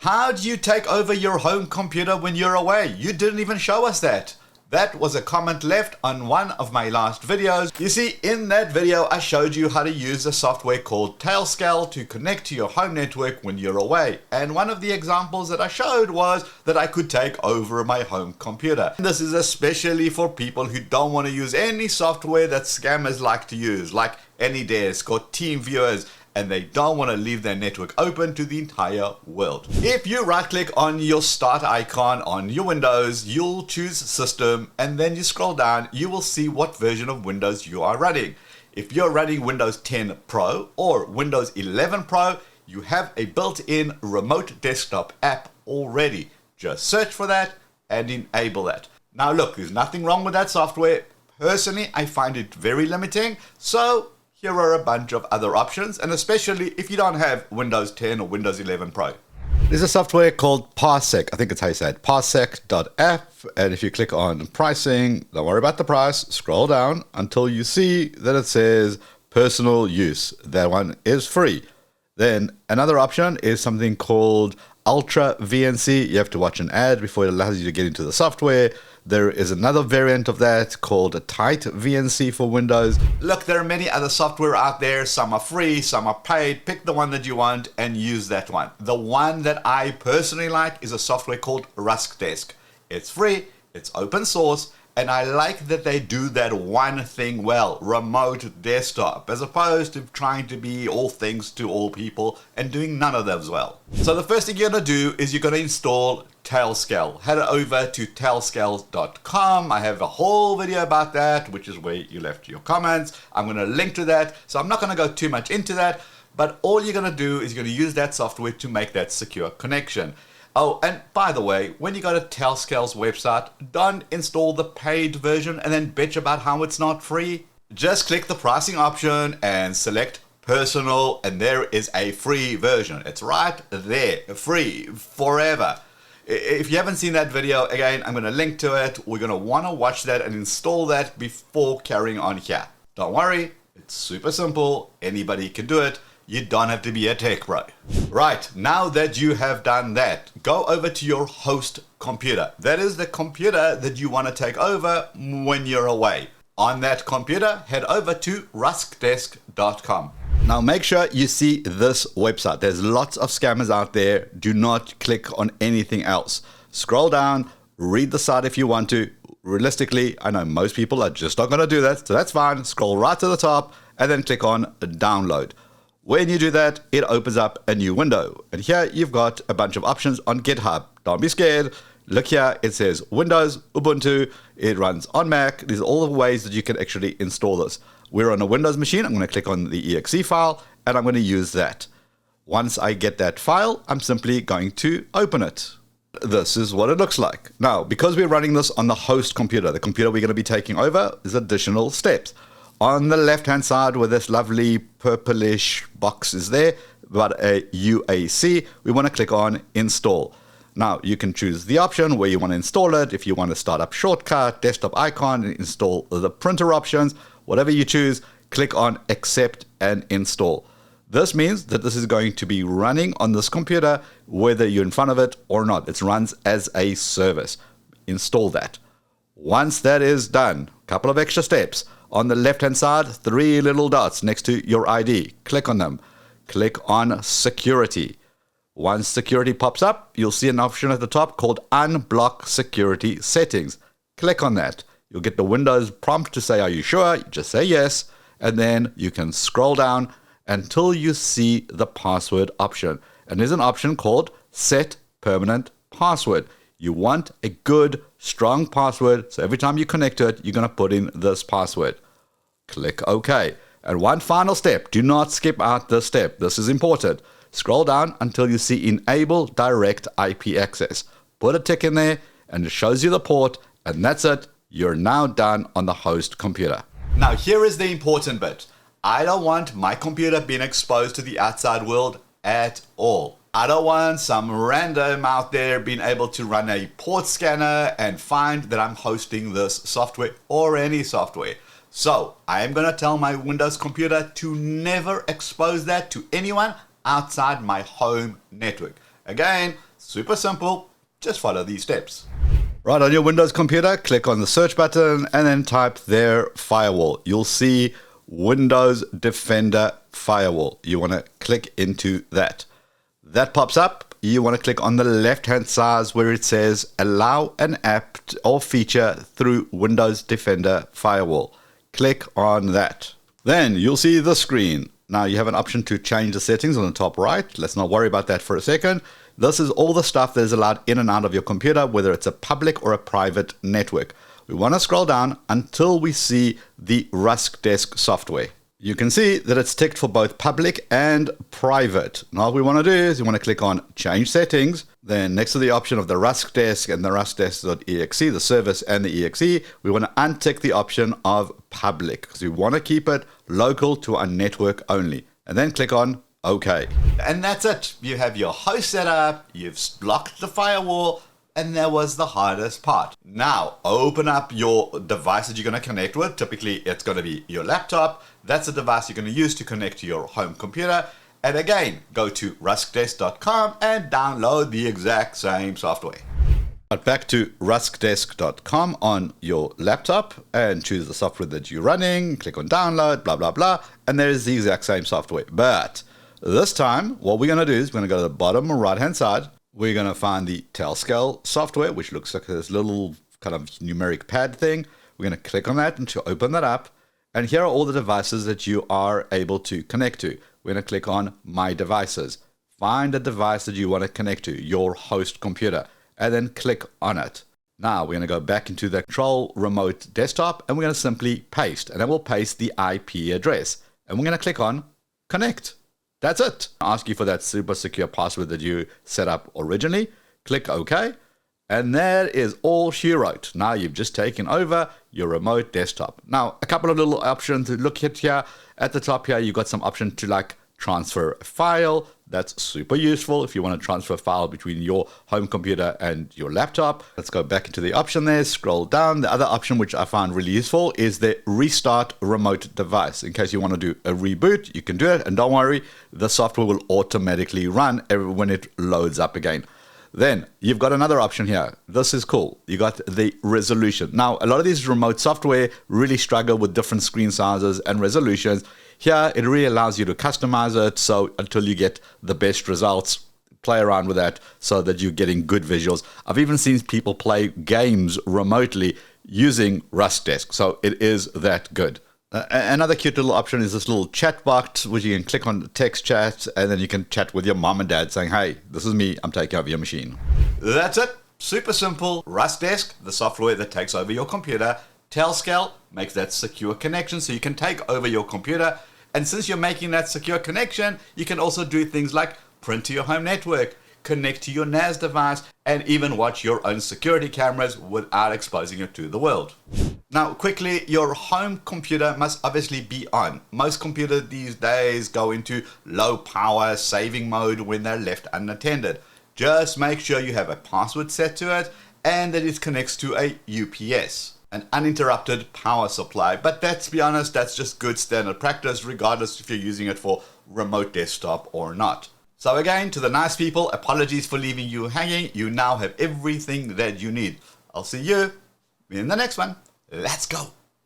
How do you take over your home computer when you're away? You didn't even show us that. That was a comment left on one of my last videos. You see, in that video, I showed you how to use a software called Tailscale to connect to your home network when you're away. And one of the examples that I showed was that I could take over my home computer. This is especially for people who don't want to use any software that scammers like to use, like AnyDesk or TeamViewers, and they don't want to leave their network open to the entire world. If you right click on your start icon on your Windows, you'll choose System, and then you scroll down, you will see what version of Windows you are running. If you're running Windows 10 Pro or Windows 11 Pro, you have a built-in Remode Desktop app already. Just search for that and enable that. Now look, there's nothing wrong with that software. Personally, I find it very limiting, so here are a bunch of other options, and especially if you don't have Windows 10 or Windows 11 Pro. There's a software called Parsec, I think it's how you say it, parsec.app, and if you click on pricing, don't worry about the price, scroll down until you see that it says personal use. That one is free. Then another option is something called Ultra VNC. You have to watch an ad before it allows you to get into the software. There is another variant of that called a Tight VNC for Windows. Look, there are many other software out there. Some are free, some are paid. Pick the one that you want and use that one. The one that I personally like is a software called RuskDesk. It's free, it's open source, and I like that they do that one thing well, Remode Desktop, as opposed to trying to be all things to all people and doing none of those well. So the first thing you're going to do is you're going to install Tailscale. Head over to tailscale.com. I have a whole video about that, which is where you left your comments. I'm going to link to that, so I'm not going to go too much into that, but all you're going to do is you're going to use that software to make that secure connection. Oh, and by the way, when you go to Tailscale's website, don't install the paid version and then bitch about how it's not free. Just click the pricing option and select personal, and there is a free version. It's right there, free forever. If you haven't seen that video, again, I'm going to link to it. We're going to want to watch that and install that before carrying on here. Don't worry, it's super simple. Anybody can do it. You don't have to be a tech pro. Right, now that you have done that, go over to your host computer. That is the computer that you want to take over when you're away. On that computer, head over to ruskdesk.com. Now make sure you see this website. There's lots of scammers out there. Do not click on anything else. Scroll down, read the site if you want to. Realistically, I know most people are just not going to do that, so that's fine. Scroll right to the top and then click on download. When you do that, it opens up a new window. And here you've got a bunch of options on GitHub. Don't be scared. Look here, it says Windows, Ubuntu, it runs on Mac. These are all the ways that you can actually install this. We're on a Windows machine. I'm going to click on the exe file and I'm going to use that. Once I get that file, I'm simply going to open it. This is what it looks like. Now, because we're running this on the host computer, the computer we're going to be taking over, is additional steps. On the left-hand side where this lovely purplish box is there, about a UAC, we want to click on Install. Now, you can choose the option where you want to install it. If you want to start up shortcut, desktop icon, and install the printer options, whatever you choose, click on Accept and Install. This means that this is going to be running on this computer, whether you're in front of it or not. It runs as a service. Install that. Once that is done, a couple of extra steps. On the left-hand side, 3 little dots next to your ID. Click on them. Click on Security. Once Security pops up, you'll see an option at the top called Unblock Security Settings. Click on that. You'll get the Windows prompt to say, are you sure? You just say yes, and then you can scroll down until you see the password option. And there's an option called Set Permanent Password. You want a good, strong password, so every time you connect to it, you're going to put in this password. Click OK. And one final step, do not skip out this step. This is important. Scroll down until you see Enable Direct IP Access. Put a tick in there, and it shows you the port, and that's it. You're now done on the host computer. Now, here is the important bit. I don't want my computer being exposed to the outside world at all. I don't want some random out there being able to run a port scanner and find that I'm hosting this software or any software. So I am going to tell my Windows computer to never expose that to anyone outside my home network. Again, Super simple, just follow these steps. Right, on your Windows computer, click on the search button and then type their firewall. You'll see Windows Defender Firewall. You want to click into that. That pops up. You want to click on the left-hand side where it says allow an app or feature through Windows Defender Firewall. Click on that. Then you'll see the screen. Now you have an option to change the settings on the top right. Let's not worry about that for a second. This is all the stuff that is allowed in and out of your computer, whether it's a public or a private network. We want to scroll down until we see the Desk software. You can see that it's ticked for both public and private. Now what we want to do is you want to click on Change Settings. Then next to the option of the Desk and the Desk.exe, the service and the exe, we want to untick the option of public because we want to keep it local to our network only. And then click on OK. And that's it. You have your host set up, you've blocked the firewall, and that was the hardest part. Now, open up your device that you're going to connect with. Typically, it's going to be your laptop. That's the device you're going to use to connect to your home computer. And again, go to ruskdesk.com and download the exact same software. But back to ruskdesk.com on your laptop and choose the software that you're running. Click on download, blah, blah, blah. And there's the exact same software. But this time, what we're going to do is we're going to go to the bottom right-hand side. We're going to find the Tailscale software, which looks like this little kind of numeric pad thing. We're going to click on that and to open that up. And here are all the devices that you are able to connect to. We're going to click on My Devices. Find the device that you want to connect to, your host computer, and then click on it. Now we're going to go back into the Control Remode Desktop and we're going to simply paste. And then we'll paste the IP address. And we're going to click on Connect. That's it. I'll ask you for that super secure password that you set up originally. Click OK. And that is all she wrote. Now you've just taken over your remote desktop. Now, a couple of little options to look at here. At the top here, you've got some option to like transfer a file. That's super useful if you want to transfer a file between your home computer and your laptop. Let's go back into the option there, scroll down. The other option which I found really useful is the restart remote device. In case you want to do a reboot, you can do it. And don't worry, the software will automatically run when it loads up again. Then you've got another option here. This is cool. You got the resolution. Now, a lot of these remote software really struggle with different screen sizes and resolutions. Here, it really allows you to customize it. So until you get the best results, play around with that so that you're getting good visuals. I've even seen people play games remotely using Desk. So it is that good. Another cute little option is this little chat box, which you can click on text chat, and then you can chat with your mom and dad saying, hey, this is me, I'm taking over your machine. That's it. Super simple. Desk, the software that takes over your computer. Tailscale makes that secure connection so you can take over your computer. And since you're making that secure connection, you can also do things like print to your home network, connect to your NAS device, and even watch your own security cameras without exposing it to the world. Now, quickly, your home computer must obviously be on. Most computers these days go into low power saving mode when they're left unattended. Just make sure you have a password set to it and that it connects to a UPS, an uninterrupted power supply. But to be honest, that's just good standard practice, regardless if you're using it for remote desktop or not. So again, to the nice people, apologies for leaving you hanging. You now have everything that you need. I'll see you in the next one. Let's go.